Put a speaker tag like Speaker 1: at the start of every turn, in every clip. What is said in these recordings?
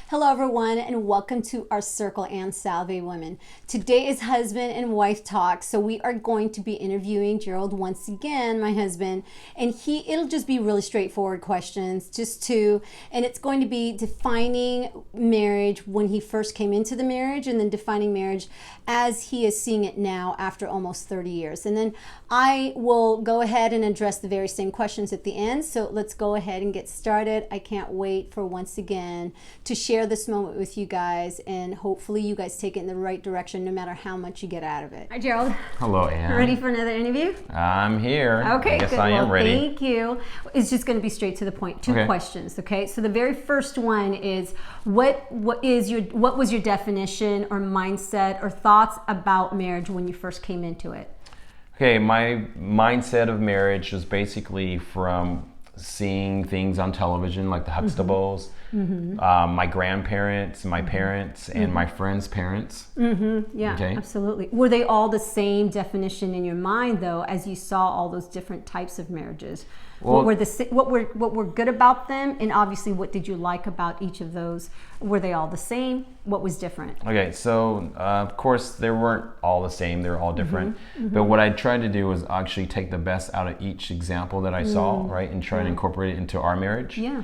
Speaker 1: Hello everyone, and welcome to our Circle and Salve Women. Today is husband and wife talk, so we are going to be interviewing Gerald once again, my husband, and it'll just be really straightforward questions, and it's going to be defining marriage when he first came into the marriage, and then defining marriage as he is seeing it now after almost 30 years. And then I will go ahead and address the very same questions at the end, so let's go ahead and get started. I can't wait for once again to share this moment with you guys, and hopefully you guys take it in the right direction no matter how much you get out of it. Hi Gerald.
Speaker 2: Hello, Ann.
Speaker 1: Ready for another interview?
Speaker 2: I'm here.
Speaker 1: Okay,
Speaker 2: I guess
Speaker 1: good.
Speaker 2: I am ready.
Speaker 1: Thank you. It's just going to be straight to the point. Two questions, okay? So the very first one is what was your definition or mindset or thoughts about marriage when you first came into it?
Speaker 2: Okay, my mindset of marriage was basically from seeing things on television like the Huxtables, my grandparents, my parents, and my friends' parents.
Speaker 1: Yeah, absolutely. Were they all the same definition in your mind though, as you saw all those different types of marriages? Well, what were good about them, and obviously what did you like about each of those? Were they all the same? What was different?
Speaker 2: Okay, so of course they weren't all the same, they were all different. But what I tried to do was actually take the best out of each example that I saw, right, and try to incorporate it into our marriage.
Speaker 1: Yeah.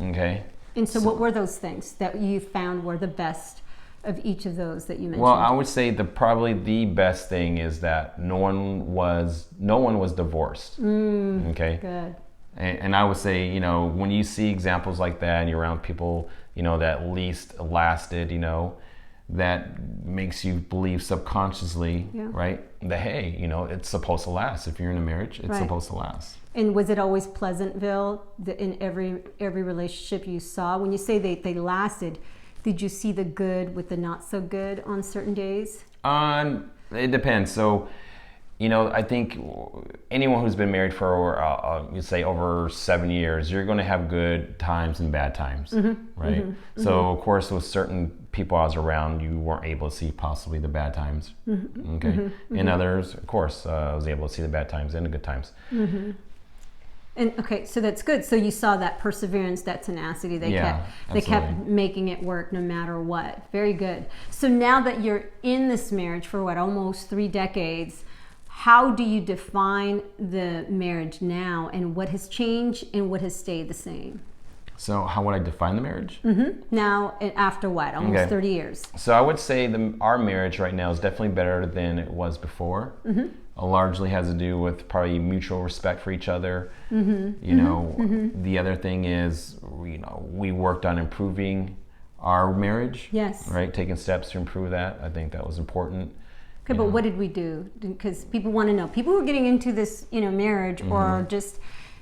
Speaker 2: Okay.
Speaker 1: And so what were those things that you found were the best of each of those that you mentioned?
Speaker 2: Well, I would say probably the best thing is that no one was divorced. Okay.
Speaker 1: Good.
Speaker 2: And I would say, when you see examples like that and you're around people, that at least lasted, that makes you believe subconsciously, right? That, hey, it's supposed to last. If you're in a marriage, it's supposed to last.
Speaker 1: And was it always Pleasantville in every relationship you saw? When you say they lasted, did you see the good with the not so good on certain days?
Speaker 2: It depends. So, I think anyone who's been married for, you say, over 7 years, you're going to have good times and bad times, right? So, of course, with certain people I was around, you weren't able to see possibly the bad times, okay? And others, of course, I was able to see the bad times and the good times.
Speaker 1: And okay, so that's good. So you saw that perseverance, that tenacity. They kept making it work no matter what. Very good. So now that you're in this marriage for almost 3 decades, how do you define the marriage now, and what has changed and what has stayed the same?
Speaker 2: So how would I define the marriage?
Speaker 1: Now, and after almost 30 years?
Speaker 2: So I would say our marriage right now is definitely better than it was before. Largely has to do with probably mutual respect for each other. The other thing is, we worked on improving our marriage.
Speaker 1: Yes.
Speaker 2: Right, taking steps to improve that. I think that was important.
Speaker 1: Okay, but what did we do? Because people want to know. People who are getting into this, marriage, or just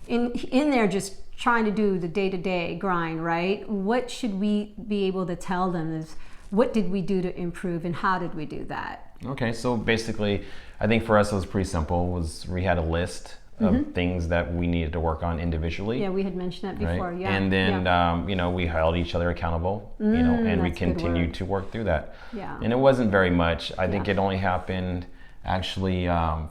Speaker 1: in there just trying to do the day-to-day grind, right? What should we be able to tell them is, what did we do to improve, and how did we do that?
Speaker 2: Okay, so basically, I think for us it was pretty simple. We had a list of things that we needed to work on individually.
Speaker 1: Yeah, we had mentioned that before.
Speaker 2: Right?
Speaker 1: Yeah,
Speaker 2: and then we held each other accountable. And we continued to work through that.
Speaker 1: Yeah.
Speaker 2: And it wasn't very much. I think it only happened actually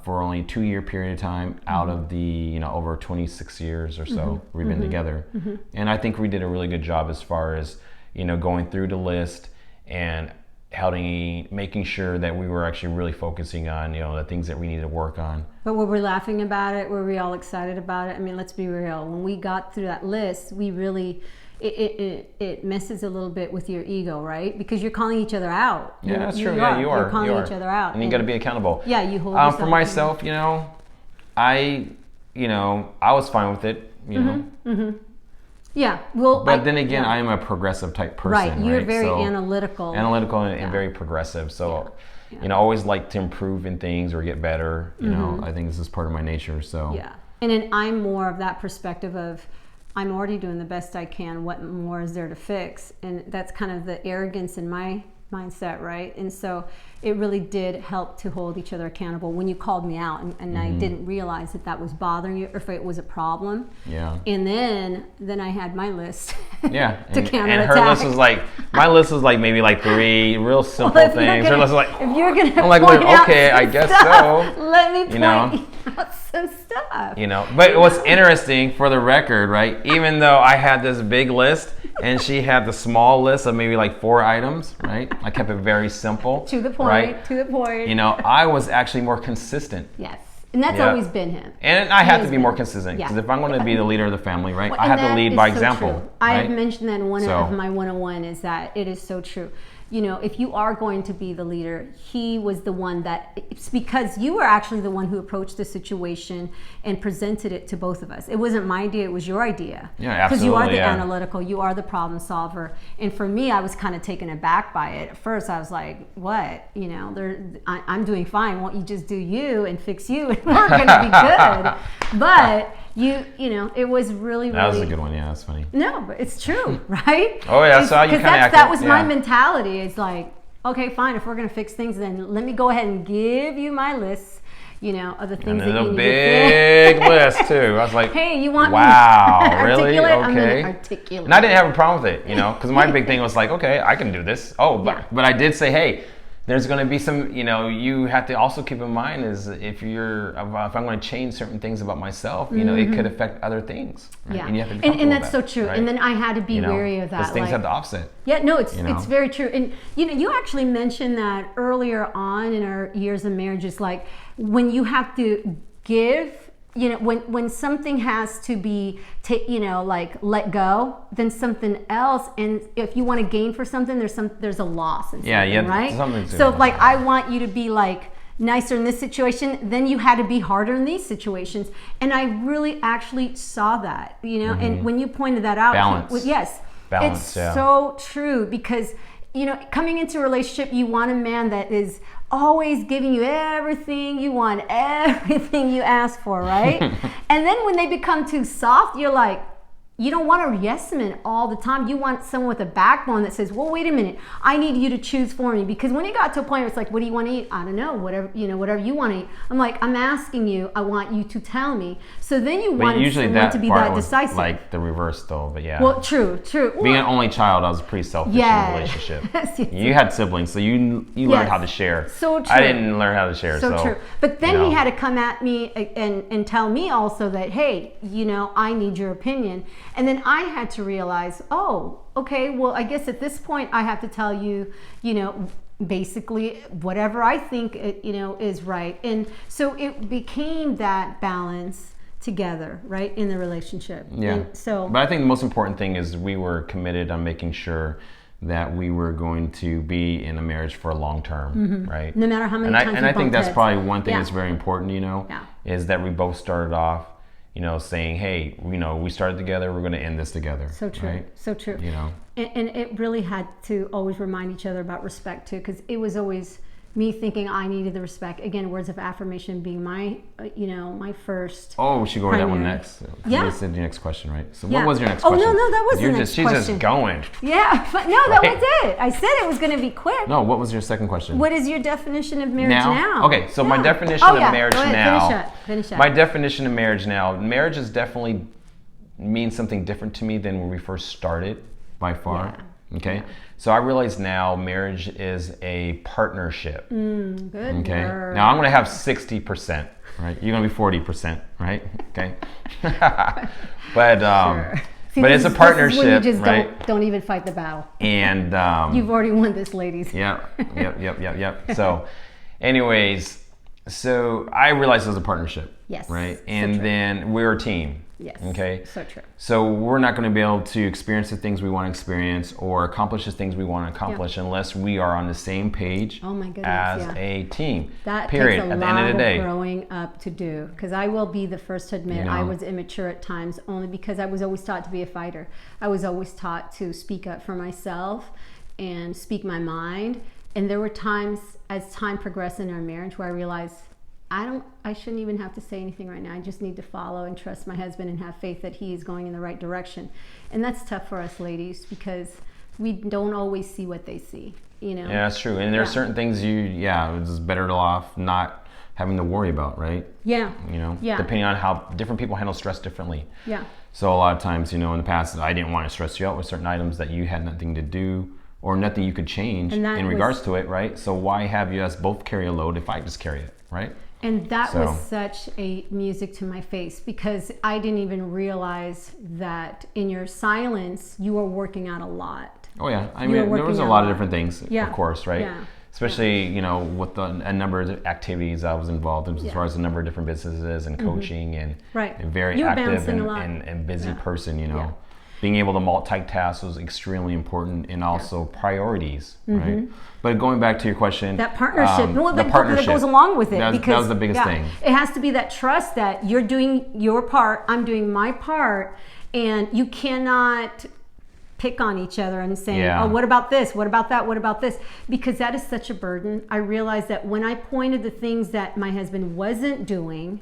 Speaker 2: for only a 2-year period of time out of the over 26 years or so we've been together. And I think we did a really good job as far as going through the list and making sure that we were actually really focusing on the things that we needed to work on.
Speaker 1: But were we laughing about it? Were we all excited about it? I mean, let's be real. When we got through that list, we really it messes a little bit with your ego, right? Because you're calling each other out.
Speaker 2: Yeah, that's true. Yeah, you are.
Speaker 1: You're calling each other out,
Speaker 2: and you got to be accountable.
Speaker 1: Yeah, you hold yourself
Speaker 2: for myself, I was fine with it.
Speaker 1: Yeah, well,
Speaker 2: but then again, I am a progressive type person.
Speaker 1: Right, you're very analytical
Speaker 2: and very progressive. So, always like to improve in things or get better. I think this is part of my nature. So
Speaker 1: yeah, and then I'm more of that perspective of, I'm already doing the best I can. What more is there to fix? And that's kind of the arrogance in my mindset, right? And so it really did help to hold each other accountable when you called me out, and I didn't realize that was bothering you, or if it was a problem.
Speaker 2: Yeah.
Speaker 1: And then I had my list.
Speaker 2: Yeah.
Speaker 1: To counterattack.
Speaker 2: And her list was my list was maybe 3 real simple things. Her list was
Speaker 1: if you're gonna,
Speaker 2: I'm like,
Speaker 1: point out
Speaker 2: okay, I guess
Speaker 1: stuff,
Speaker 2: so.
Speaker 1: Let me point. Awesome stuff.
Speaker 2: You know, but what's interesting for the record, right? Even though I had this big list and she had the small list of maybe like 4 items, right? I kept it very simple.
Speaker 1: To the point,
Speaker 2: right?
Speaker 1: to the point.
Speaker 2: You know, I was actually more consistent.
Speaker 1: Yes. And that's always been him.
Speaker 2: And I have to be more consistent because if I'm going to be the leader of the family, right, I have to lead by example.
Speaker 1: True.
Speaker 2: Right?
Speaker 1: I've mentioned that in one of my 101 is that it is so true. You know, if you are going to be the leader, he was the one that, it's because you were actually the one who approached the situation and presented it to both of us. It wasn't my idea, it was your idea.
Speaker 2: Yeah, absolutely.
Speaker 1: Because you are the analytical, you are the problem solver. And for me, I was kind of taken aback by it. At first, I was like, what? You know, I'm doing fine. Won't you just do you and fix you and we're going to be good? But you know, it was really,
Speaker 2: that was a good one. Yeah, that's funny.
Speaker 1: No, but it's true, right?
Speaker 2: Oh yeah, so you kind of
Speaker 1: that was my mentality. It's like, okay, fine. If we're gonna fix things, then let me go ahead and give you my list. You know, of the things that you need.
Speaker 2: And a big list too. I was like,
Speaker 1: hey, you want
Speaker 2: wow, really?
Speaker 1: Okay.
Speaker 2: I'm
Speaker 1: gonna articulate.
Speaker 2: And I didn't have a problem with it, you know, because my big thing was like, okay, I can do this. Oh, but I did say, hey, there's going to be some, you know, you have to also keep in mind is if I'm going to change certain things about myself, you know, it could affect other things. Right?
Speaker 1: Yeah.
Speaker 2: And you have to be
Speaker 1: and that's
Speaker 2: with that,
Speaker 1: so true.
Speaker 2: Right?
Speaker 1: And then I had to be wary of that.
Speaker 2: Because things have to offset.
Speaker 1: Yeah, no, it's very true. And you know, you actually mentioned that earlier on in our years of marriage, is like when you have to give, you know, when something has to be, you know, like let go, then something else, and if you want to gain for something, there's a loss in something, right? So like I want you to be like nicer in this situation, then you had to be harder in these situations, and I really actually saw that, you know, and when you pointed that out,
Speaker 2: balance.
Speaker 1: It's so true, because you know, coming into a relationship, you want a man that is always giving you everything you want, everything you ask for, right? And then when they become too soft, you're like, you don't want a yes man all the time. You want someone with a backbone that says, well, wait a minute, I need you to choose for me. Because when it got to a point where it's like, what do you want to eat? I don't know, whatever you want to eat. I'm like, I'm asking you, I want you to tell me. So then you want someone to be that decisive.
Speaker 2: Like the reverse though, but yeah.
Speaker 1: Well, true.
Speaker 2: Being an only child, I was pretty selfish in the relationship. Yes. You had siblings, so you learned how to share.
Speaker 1: So true.
Speaker 2: I didn't learn how to share.
Speaker 1: So true. But then he had to come at me and tell me also that, hey, you know, I need your opinion. And then I had to realize, oh, okay, well, I guess at this point I have to tell you, you know, basically whatever I think, you know, is right. And so it became that balance together, right, in the relationship.
Speaker 2: Yeah.
Speaker 1: And so,
Speaker 2: but I think the most important thing is we were committed on making sure that we were going to be in a marriage for a long term, right?
Speaker 1: No matter how many times.
Speaker 2: And I think that's probably one thing that's very important, you know, is that we both started off, you know, saying, hey, you know, we started together, we're going to end this together.
Speaker 1: So true.
Speaker 2: Right?
Speaker 1: So true.
Speaker 2: You know,
Speaker 1: and it really had to always remind each other about respect too, because it was always me thinking I needed the respect. Again, words of affirmation being my, you know, my first.
Speaker 2: Oh, we should go over that one next.
Speaker 1: Yeah.
Speaker 2: You said your next question, right? So what was your next question?
Speaker 1: Oh, no, that was the next question.
Speaker 2: She's just going.
Speaker 1: Yeah, but no, that was it. I said it was going to be quick.
Speaker 2: No, what was your second question?
Speaker 1: What is your definition of marriage now?
Speaker 2: Okay, so my definition of marriage now.
Speaker 1: Finish up.
Speaker 2: My definition of marriage now. Marriage is definitely means something different to me than when we first started, by far. Yeah. Okay. Yeah. So I realize now marriage is a partnership.
Speaker 1: Good.
Speaker 2: Okay.
Speaker 1: Word.
Speaker 2: Now I'm going to have 60%, right? You're going to be 40%, right? Okay. But
Speaker 1: sure. See,
Speaker 2: but it's a partnership,
Speaker 1: when you just
Speaker 2: right?
Speaker 1: Don't even fight the battle.
Speaker 2: And
Speaker 1: you've already won this, ladies.
Speaker 2: Yep. So, anyways, so I realized it was a partnership.
Speaker 1: Yes.
Speaker 2: Right. And then we're a team.
Speaker 1: Yes.
Speaker 2: Okay.
Speaker 1: So true.
Speaker 2: So we're not going to be able to experience the things we want to experience or accomplish the things we want to accomplish unless we are on the same page as a team.
Speaker 1: That
Speaker 2: period.
Speaker 1: takes a
Speaker 2: at the
Speaker 1: lot
Speaker 2: end of the day.
Speaker 1: growing up to do. Because I will be the first to admit I was immature at times, only because I was always taught to be a fighter. I was always taught to speak up for myself and speak my mind. And there were times as time progressed in our marriage where I realized I shouldn't even have to say anything right now. I just need to follow and trust my husband and have faith that he is going in the right direction. And that's tough for us ladies because we don't always see what they see, you know?
Speaker 2: Yeah, that's true. And there are certain things it's better off not having to worry about, right?
Speaker 1: Yeah.
Speaker 2: You know, depending on how different people handle stress differently.
Speaker 1: Yeah.
Speaker 2: So a lot of times, you know, in the past, I didn't want to stress you out with certain items that you had nothing to do or nothing you could change in regards to it, right? So why have you us both carry a load if I just carry it, right?
Speaker 1: And that
Speaker 2: So-
Speaker 1: was such a music to my face, because I didn't even realize that in your silence, you were working out a lot.
Speaker 2: Oh yeah, I
Speaker 1: You were
Speaker 2: mean, there was
Speaker 1: working
Speaker 2: a
Speaker 1: out
Speaker 2: lot
Speaker 1: a
Speaker 2: of
Speaker 1: lot.
Speaker 2: different things,
Speaker 1: Yeah.
Speaker 2: of course, right?
Speaker 1: Yeah.
Speaker 2: Especially, you know, with a number of activities I was involved in, as
Speaker 1: Yeah.
Speaker 2: far as a number of different businesses and coaching and
Speaker 1: Right.
Speaker 2: a very
Speaker 1: You were
Speaker 2: active
Speaker 1: bouncing a lot.
Speaker 2: and busy
Speaker 1: Yeah.
Speaker 2: person, you know.
Speaker 1: Yeah.
Speaker 2: Being able to multitask was extremely important, and also priorities, right? But going back to your question,
Speaker 1: That partnership,
Speaker 2: the
Speaker 1: that
Speaker 2: partnership
Speaker 1: goes along with it.
Speaker 2: That
Speaker 1: because
Speaker 2: was the biggest thing.
Speaker 1: It has to be that trust that you're doing your part, I'm doing my part, and you cannot pick on each other and saying,
Speaker 2: Yeah.
Speaker 1: oh, what about this? What about that? What about this? Because that is such a burden. I realized that when I pointed the things that my husband wasn't doing,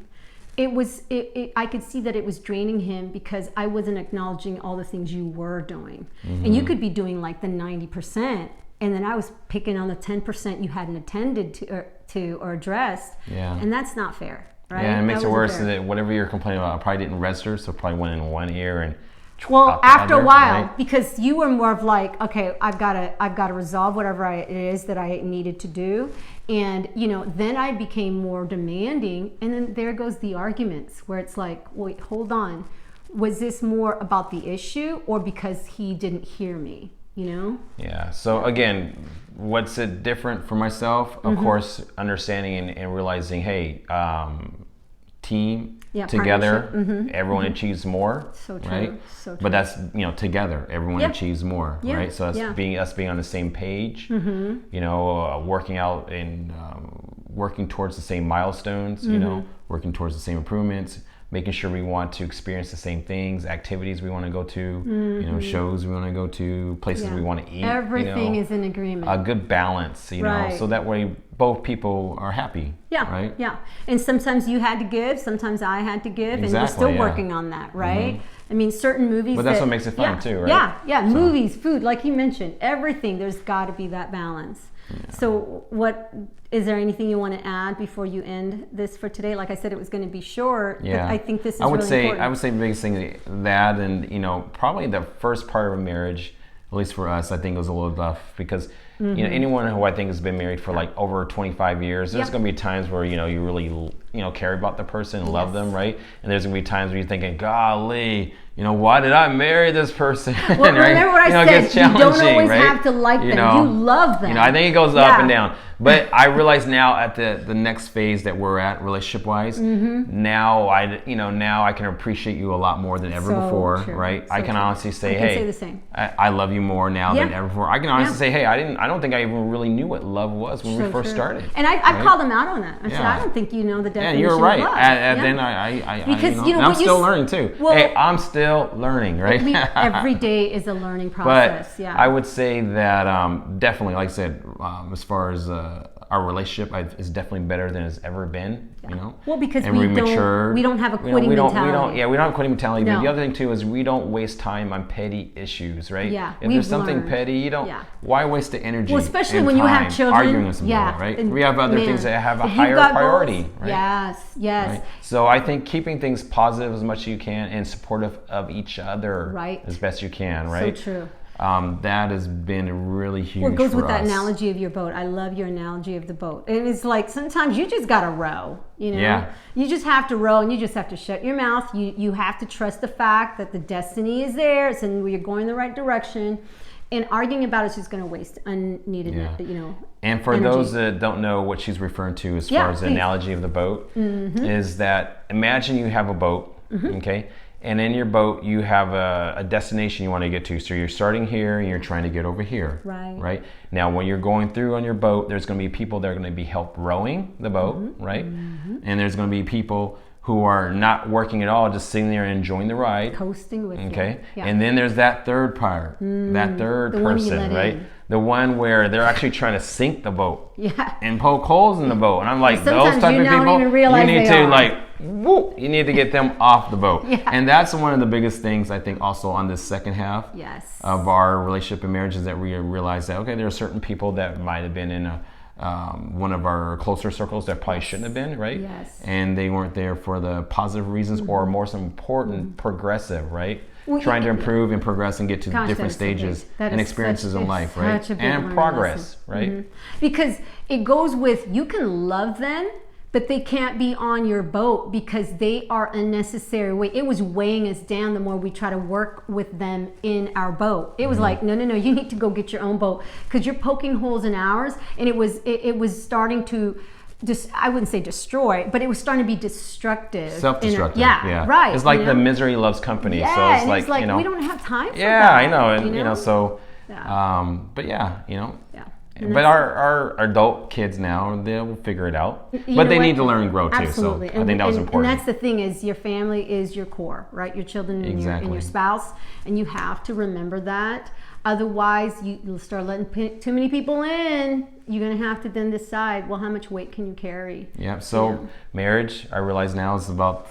Speaker 1: I could see that it was draining him, because I wasn't acknowledging all the things you were doing. And you could be doing like the 90%, and then I was picking on the 10% you hadn't attended to or addressed.
Speaker 2: Yeah.
Speaker 1: And that's not fair, right?
Speaker 2: Yeah, and it makes
Speaker 1: That
Speaker 2: it
Speaker 1: wasn't
Speaker 2: worse
Speaker 1: fair.
Speaker 2: that whatever you're complaining about, I probably didn't register, so probably went in one ear and
Speaker 1: Well,
Speaker 2: out the
Speaker 1: after a
Speaker 2: other,
Speaker 1: while,
Speaker 2: right?
Speaker 1: because you were more of like, okay, I've got to resolve whatever it is that I needed to do, and then I became more demanding, and then there goes the arguments where it's like, wait, hold on, was this more about the issue or because he didn't hear me?
Speaker 2: Yeah. So again, what's it different for myself? Of course, understanding and realizing, hey, team.
Speaker 1: Yeah,
Speaker 2: together,
Speaker 1: partnership.
Speaker 2: everyone achieves more.
Speaker 1: So true.
Speaker 2: Right?
Speaker 1: So true.
Speaker 2: But that's together, everyone
Speaker 1: Yeah.
Speaker 2: achieves more.
Speaker 1: Yeah.
Speaker 2: Right? So that's being on the same page. Working out and working towards the same milestones. Working towards the same improvements. Making sure we want to experience the same things, activities we want to go to, shows we want to go to, places we want to eat.
Speaker 1: Everything is in agreement.
Speaker 2: A good balance,
Speaker 1: Right.
Speaker 2: so that way both people are happy.
Speaker 1: Yeah,
Speaker 2: Right?
Speaker 1: yeah. And sometimes you had to give, sometimes I had to give, and we're
Speaker 2: Exactly,
Speaker 1: still
Speaker 2: yeah.
Speaker 1: working on that, right? I mean, certain movies.
Speaker 2: But that's what makes it fun too, right?
Speaker 1: Yeah, yeah. Movies, food, like you mentioned, everything. There's got to be that balance.
Speaker 2: Yeah.
Speaker 1: So, is there anything you want to add before you end this for today? Like I said, it was going to be short.
Speaker 2: Yeah,
Speaker 1: But I think this is
Speaker 2: I would
Speaker 1: really
Speaker 2: say
Speaker 1: important.
Speaker 2: I would say the biggest thing that, and probably the first part of a marriage, at least for us, I think was a little tough because anyone who I think has been married for like over 25 years, there's going to be times where you really care about the person and love them, right? And there's going to be times where you're thinking, golly, why did I marry this person?
Speaker 1: Well,
Speaker 2: right?
Speaker 1: remember what I
Speaker 2: It gets
Speaker 1: said. You don't
Speaker 2: challenging,
Speaker 1: always
Speaker 2: right?
Speaker 1: have to like them. You love them.
Speaker 2: I think it goes up and down. But I realize now at the next phase that we're at, relationship wise, now I can appreciate you a lot more than ever
Speaker 1: So
Speaker 2: before,
Speaker 1: true.
Speaker 2: right?
Speaker 1: So
Speaker 2: I can
Speaker 1: true.
Speaker 2: honestly say,
Speaker 1: I can
Speaker 2: hey,
Speaker 1: say the same.
Speaker 2: I love you more now than
Speaker 1: Yeah.
Speaker 2: ever before. I can honestly
Speaker 1: Yeah.
Speaker 2: say, hey, I don't think I even really knew what love was when we
Speaker 1: So
Speaker 2: first
Speaker 1: true.
Speaker 2: started.
Speaker 1: And I've
Speaker 2: right?
Speaker 1: called him out on that. I said,
Speaker 2: Yeah.
Speaker 1: I don't think you know the
Speaker 2: Yeah,
Speaker 1: definition
Speaker 2: you're right.
Speaker 1: of love.
Speaker 2: Then I
Speaker 1: Because,
Speaker 2: and
Speaker 1: what
Speaker 2: I'm
Speaker 1: you
Speaker 2: still
Speaker 1: s-
Speaker 2: learning too.
Speaker 1: Well-
Speaker 2: Hey, I'm still learning, right?
Speaker 1: Every day is a learning
Speaker 2: But
Speaker 1: process. Yeah.
Speaker 2: I would say that definitely, like I said, as far as our relationship is definitely better than it's ever been.
Speaker 1: Well, because
Speaker 2: and
Speaker 1: we
Speaker 2: mature.
Speaker 1: don't have a
Speaker 2: We
Speaker 1: quitting
Speaker 2: don't,
Speaker 1: mentality.
Speaker 2: we don't have a quitting mentality.
Speaker 1: No.
Speaker 2: But the other thing too is we don't waste time on petty issues, right?
Speaker 1: Yeah,
Speaker 2: If
Speaker 1: we've
Speaker 2: there's something
Speaker 1: learned.
Speaker 2: petty, you don't.
Speaker 1: Yeah.
Speaker 2: Why waste the energy?
Speaker 1: Well, especially
Speaker 2: and
Speaker 1: when you have
Speaker 2: time
Speaker 1: children.
Speaker 2: arguing with somebody,
Speaker 1: Yeah.
Speaker 2: right?
Speaker 1: And
Speaker 2: We have other
Speaker 1: man,
Speaker 2: things that have a
Speaker 1: if you've
Speaker 2: higher
Speaker 1: got
Speaker 2: priority,
Speaker 1: goals-
Speaker 2: right?
Speaker 1: Yes.
Speaker 2: Right? So I think keeping things positive as much as you can and supportive of each other
Speaker 1: Right.
Speaker 2: as best you can, right?
Speaker 1: So true.
Speaker 2: That has been really huge.
Speaker 1: Well, it goes
Speaker 2: for
Speaker 1: with that
Speaker 2: us.
Speaker 1: analogy of your boat. I love your analogy of the boat. And it's like sometimes you just got to row,
Speaker 2: Yeah.
Speaker 1: You just have to row and you just have to shut your mouth. You have to trust the fact that the destiny is there. It's and you're going the right direction. And arguing about it's just going to waste unneeded,
Speaker 2: And for
Speaker 1: energy.
Speaker 2: those that don't know what she's referring to as
Speaker 1: Yeah,
Speaker 2: far as the
Speaker 1: please.
Speaker 2: analogy of the boat, is that imagine you have a boat, okay? And in your boat, you have a destination you want to get to. So you're starting here and you're trying to get over here.
Speaker 1: Right.
Speaker 2: Now, when you're going through on your boat, there's going to be people that are going to be help rowing the boat, right? And there's going to be people who are not working at all, just sitting there and enjoying the ride.
Speaker 1: Coasting with
Speaker 2: Okay.
Speaker 1: you. Yeah.
Speaker 2: And then there's that third part, that third
Speaker 1: the one you
Speaker 2: person,
Speaker 1: let
Speaker 2: right?
Speaker 1: in.
Speaker 2: The one where they're actually trying to sink the boat
Speaker 1: Yeah.
Speaker 2: and poke holes in the boat. And I'm like,
Speaker 1: Sometimes
Speaker 2: those type
Speaker 1: you
Speaker 2: of
Speaker 1: don't
Speaker 2: people,
Speaker 1: even realize
Speaker 2: you need
Speaker 1: they
Speaker 2: to
Speaker 1: are.
Speaker 2: you need to get them off the boat.
Speaker 1: Yeah.
Speaker 2: And that's one of the biggest things I think also on this second half
Speaker 1: Yes.
Speaker 2: of our relationship and marriage is that we realize that, okay, there are certain people that might have been in one of our closer circles that probably shouldn't have been, right?
Speaker 1: Yes.
Speaker 2: And they weren't there for the positive reasons or more important, progressive, right?
Speaker 1: Well,
Speaker 2: Trying to
Speaker 1: yeah.
Speaker 2: improve and progress and get to
Speaker 1: Gosh,
Speaker 2: different
Speaker 1: that is so big.
Speaker 2: stages
Speaker 1: That
Speaker 2: and
Speaker 1: is
Speaker 2: experiences
Speaker 1: such-
Speaker 2: in life,
Speaker 1: it's
Speaker 2: right?
Speaker 1: such a big
Speaker 2: And
Speaker 1: learning
Speaker 2: progress,
Speaker 1: lesson.
Speaker 2: right?
Speaker 1: Because it goes with, you can love them, but they can't be on your boat because they are unnecessary weight. It was weighing us down the more we try to work with them in our boat. It was like, no, you need to go get your own boat because you're poking holes in ours. And it was starting to just, I wouldn't say destroy, but it was starting to be destructive.
Speaker 2: Self-destructive.
Speaker 1: Yeah, right.
Speaker 2: It's like the misery loves company.
Speaker 1: Yeah,
Speaker 2: so it's
Speaker 1: and
Speaker 2: like,
Speaker 1: it's like,
Speaker 2: you know,
Speaker 1: we don't have time for that.
Speaker 2: Yeah, I know. And, so,
Speaker 1: Yeah.
Speaker 2: but yeah,
Speaker 1: Yeah.
Speaker 2: But our adult kids now, they'll figure it out.
Speaker 1: You
Speaker 2: But
Speaker 1: know
Speaker 2: they
Speaker 1: what?
Speaker 2: need to learn and grow too.
Speaker 1: Absolutely.
Speaker 2: So I think that was important.
Speaker 1: And that's the thing is your family is your core, right? Your children and,
Speaker 2: Exactly.
Speaker 1: your spouse. And you have to remember that. Otherwise, you'll start letting too many people in. You're going to have to then decide, well, how much weight can you carry?
Speaker 2: Yeah. So marriage, I realize now, is about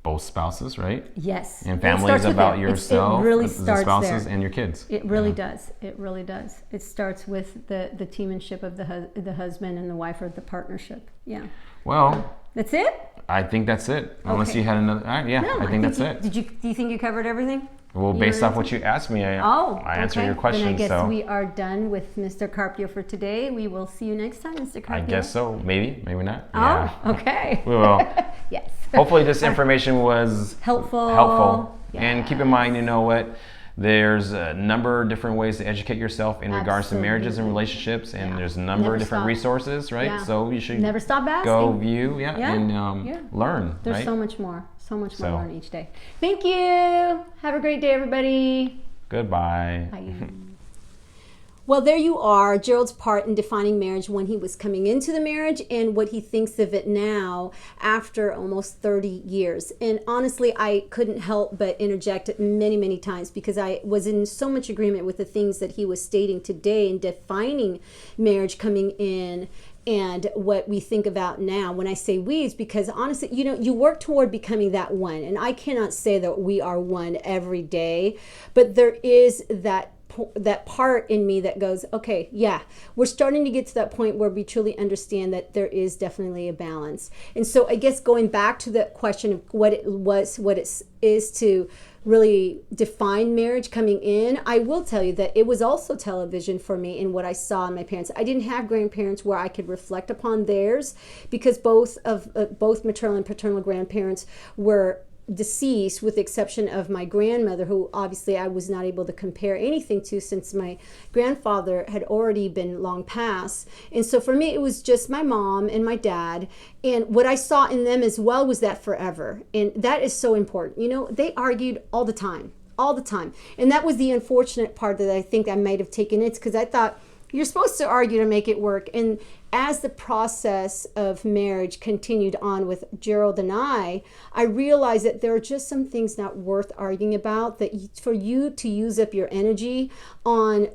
Speaker 2: both spouses, right?
Speaker 1: Yes.
Speaker 2: And family is about yourself,
Speaker 1: it really
Speaker 2: the
Speaker 1: starts
Speaker 2: spouses,
Speaker 1: there.
Speaker 2: and your kids.
Speaker 1: It really does. It really does. It starts with the teammanship of the husband and the wife, or the partnership. Yeah.
Speaker 2: Well,
Speaker 1: that's it?
Speaker 2: I think that's it. Unless
Speaker 1: Okay.
Speaker 2: you had another.
Speaker 1: No,
Speaker 2: I think that's it.
Speaker 1: Do you think you covered everything?
Speaker 2: Well, based off what you asked me, I answered your question.
Speaker 1: Then I guess
Speaker 2: so
Speaker 1: we are done with Mr. Carpio for today. We will see you next time, Mr. Carpio.
Speaker 2: I guess so. Maybe not.
Speaker 1: Oh,
Speaker 2: Yeah.
Speaker 1: okay.
Speaker 2: We will.
Speaker 1: Yes.
Speaker 2: Hopefully this information was
Speaker 1: helpful. Yeah.
Speaker 2: And keep in mind, you know what? There's a number of different ways to educate yourself in regards to marriages and relationships, and there's a number of different resurces, right?
Speaker 1: Yeah.
Speaker 2: So you should
Speaker 1: never stop asking.
Speaker 2: Go view, and learn.
Speaker 1: There's
Speaker 2: right?
Speaker 1: so much more to learn each day. Thank you. Have a great day, everybody.
Speaker 2: Goodbye.
Speaker 1: Bye. Well, there you are, Gerald's part in defining marriage when he was coming into the marriage and what he thinks of it now after almost 30 years. And honestly, I couldn't help but interject many, many times because I was in so much agreement with the things that he was stating today in defining marriage coming in and what we think about now. When I say we, it's because honestly, you work toward becoming that one. And I cannot say that we are one every day, but there is that part in me that goes, okay, yeah, we're starting to get to that point where we truly understand that there is definitely a balance. And so I guess going back to the question of what it is to really define marriage coming in, I will tell you that it was also television for me in what I saw in my parents. I didn't have grandparents where I could reflect upon theirs because both maternal and paternal grandparents were deceased, with the exception of my grandmother, who obviously I was not able to compare anything to since my grandfather had already been long past. And so for me, it was just my mom and my dad. And what I saw in them as well was that forever. And that is so important. They argued all the time. And that was the unfortunate part that I think I might have taken it, because I thought, you're supposed to argue to make it work. And as the process of marriage continued on with Gerald and I realized that there are just some things not worth arguing about, that for you to use up your energy on,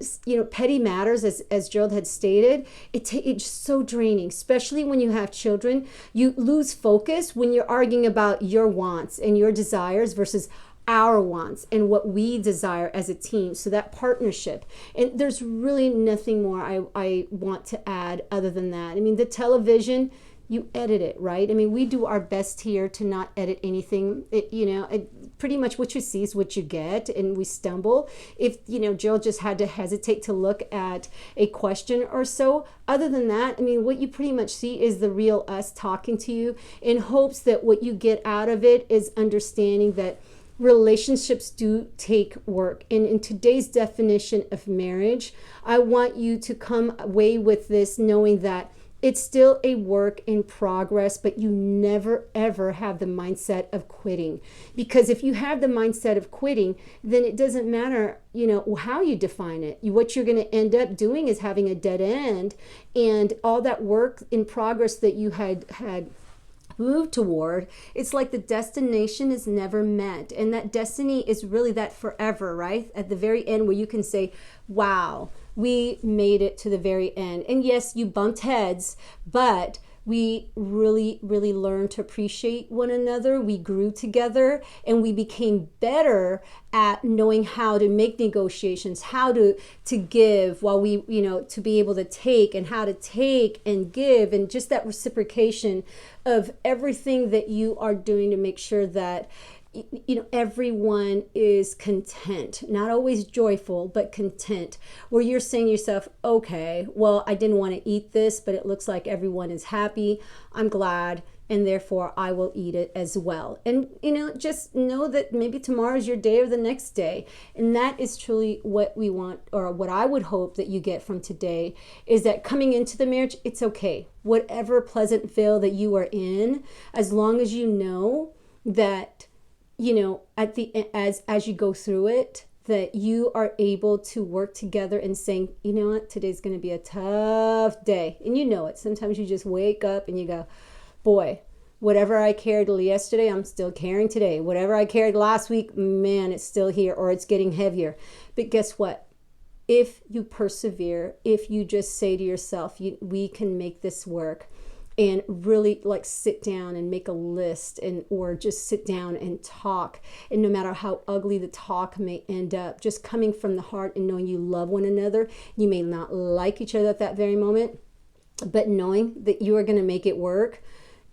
Speaker 1: petty matters, as Gerald had stated, it's so draining, especially when you have children. You lose focus when you're arguing about your wants and your desires versus our wants and what we desire as a team. So that partnership, and there's really nothing more I want to add other than that. I mean, the television, you edit it, right? I mean, we do our best here to not edit anything. Pretty much what you see is what you get, and we stumble. If, Gerald just had to hesitate to look at a question or so. Other than that, I mean, what you pretty much see is the real us talking to you, in hopes that what you get out of it is understanding that relationships do take work. And in today's definition of marriage, I want you to come away with this knowing that it's still a work in progress, but you never ever have the mindset of quitting. Because if you have the mindset of quitting, then it doesn't matter, how you define it. What you're going to end up doing is having a dead end, and all that work in progress that you had move toward, it's like the destination is never met. And that destiny is really that forever, right? At the very end, where you can say, wow, we made it to the very end. And yes, you bumped heads, but we really, really learned to appreciate one another. We grew together, and we became better at knowing how to make negotiations, how to give while we, to be able to take, and how to take and give, and just that reciprocation of everything that you are doing to make sure that everyone is content, not always joyful, but content, where you're saying to yourself, okay, well, I didn't want to eat this, but it looks like everyone is happy. I'm glad, and therefore I will eat it as well. And, just know that maybe tomorrow's your day or the next day. And that is truly what we want, or what I would hope that you get from today, is that coming into the marriage, it's okay. Whatever Pleasantville that you are in, as long as you know that, at the as you go through it, that you are able to work together and saying, you know what, today's going to be a tough day. And it. Sometimes you just wake up and you go, boy, whatever I carried yesterday, I'm still carrying today. Whatever I carried last week, man, it's still here, or it's getting heavier. But guess what? If you persevere, if you just say to yourself, we can make this work, and really sit down and make a list, or just sit down and talk. And no matter how ugly the talk may end up, just coming from the heart and knowing you love one another. You may not like each other at that very moment, but knowing that you are going to make it work,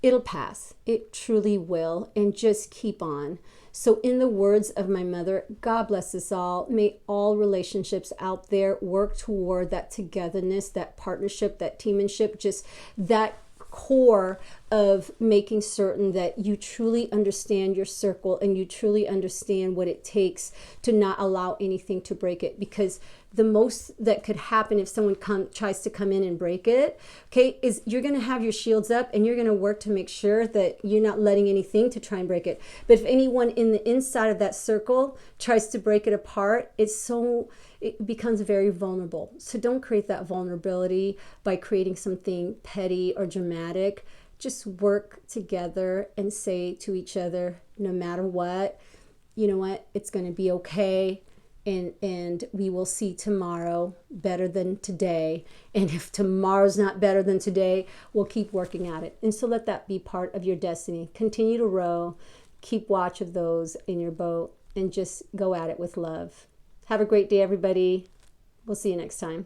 Speaker 1: it'll pass. It truly will. And just keep on. So in the words of my mother, God bless us all. May all relationships out there work toward that togetherness, that partnership, that teammanship, just that core of making certain that you truly understand your circle and you truly understand what it takes to not allow anything to break it. Because the most that could happen if someone tries to come in and break it, okay, is you're going to have your shields up and you're going to work to make sure that you're not letting anything to try and break it. But if anyone in the inside of that circle tries to break it apart, it becomes very vulnerable. So don't create that vulnerability by creating something petty or dramatic. Just work together and say to each other, no matter what, you know what, it's going to be okay. And we will see tomorrow better than today. And if tomorrow's not better than today, we'll keep working at it. And so let that be part of your destiny. Continue to row, keep watch of those in your boat, and just go at it with love. Have a great day, everybody. We'll see you next time.